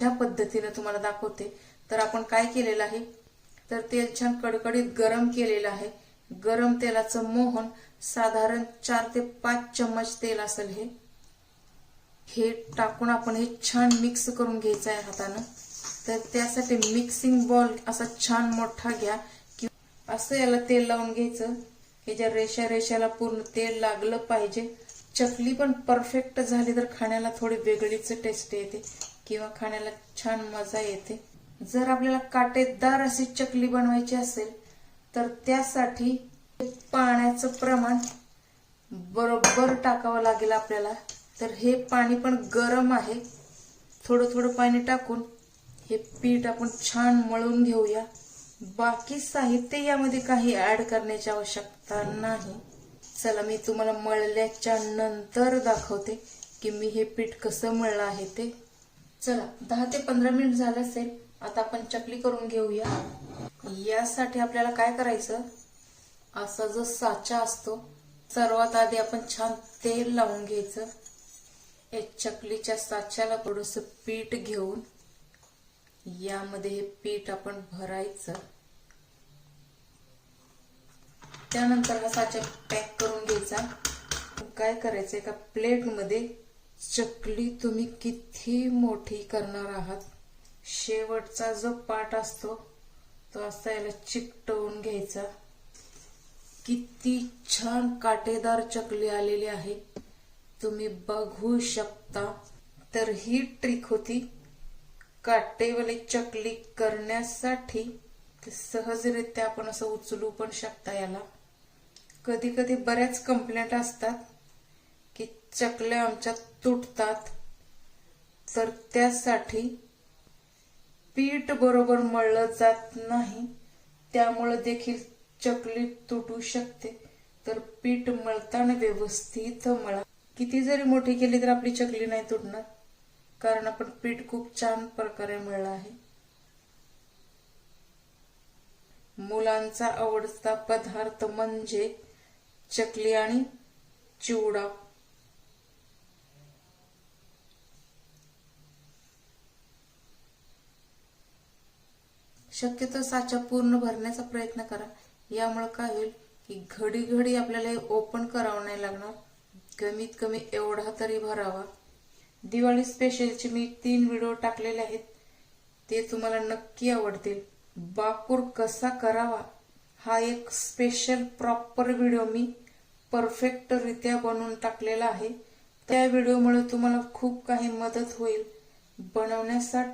ह्या पद्धतीने तुम्हाला दाखवते। तर आपण काय केलेलं आहे, तर तेल छान कडकडीत गरम केलेलं आहे। गरम तेलाचं मोहन साधारण 4 ते 5 चम्मच तेल असेल हे टाकून आपण हे छान मिक्स करून घ्यायचं आहे हाताने। तर त्यासाठी मिक्सिंग बॉल असा छान मोठा घ्या, की असं याला तेल लावून घ्यायचं की ज्या रेषा रेषाला पूर्ण तेल लागलं पाहिजे। चकली पण परफेक्ट झाली तर खाण्याला थोडी वेगळीच टेस्ट येते किंवा खाण्याला छान मजा येते। जर आपल्याला काटेदार अशी चकली बनवायची असेल तर त्यासाठी पाण्याचं प्रमाण बरोबर टाकावं लागेल आपल्याला। तर हे पाणी पण गरम आहे, थोडं थोडं पाणी टाकून हे पीठ आपण छान मळून घेऊया। बाकी साहित्य यामध्ये काही ऍड करण्याची आवश्यकता नाही। चला मी तुम्हाला मळल्याच्या नंतर दाखवते की मी हे पीठ कसं मळलं आहे ते। चला 10 ते 15 मिनिट झालं असेल, आता आपण चकली करून घेऊया। यासाठी आपल्याला काय करायचं, असा जो साचा असतो सर्वात आधी आपण छान तेल लावून घ्यायचं। एक चकलीच्या साच्याला थोडंसं पीठ घेऊन यामध्ये हे पीठ आपण भरायचं। त्यानंतर हा साचा पॅक करून घ्यायचा। काय करायचं, एका प्लेटमध्ये चकली तुम्ही किती मोठी करणार आहात, शेवटचा जो पार्ट असतो तो असा याला चिकटवून घ्यायचा। किती छान काटेदार चकली आलेली आहे, तुम्ही बघू शकता। तर ही ट्रिक होती काटेवाली चकली करण्यासाठी। सहजरित्या आपण असं उचलू पण शकता याला। कधी कधी बऱ्याच कंप्लेंट असतात की चकल्या आमच्या तुटतात, तर त्यासाठी पीठ बरोबर मळलं जात नाही, त्यामुळे देखील चकली तुटू शकते। तर पीठ मळताना व्यवस्थित मळा। किती जरी मोठी केली तर आपली चकली नाही तुटणार, कारण आपण पीठ खूप छान प्रकारे मळलं आहे। मुलांचा आवडता पदार्थ म्हणजे चकली आणि चिवडा। शक्यतो साचा पूर्ण भरण्याचा प्रयत्न करा, यामुळे काय होईल की घडी घडी आपल्याला हे ओपन करावं नाही लागणार। कमीत कमी एवढा तरी भरावा। दिवाळी स्पेशलचे मी 3 व्हिडिओ टाकलेले आहेत, ते तुम्हाला नक्की आवडतील। बाकुर कसा करावा हा एक स्पेशल प्रॉपर व्हिडिओ मी परफेक्ट रित्या बनवून टाकलेला आहे। त्या व्हिडिओमुळे तुम्हाला खूप काही मदत होईल बनवण्यासाठी।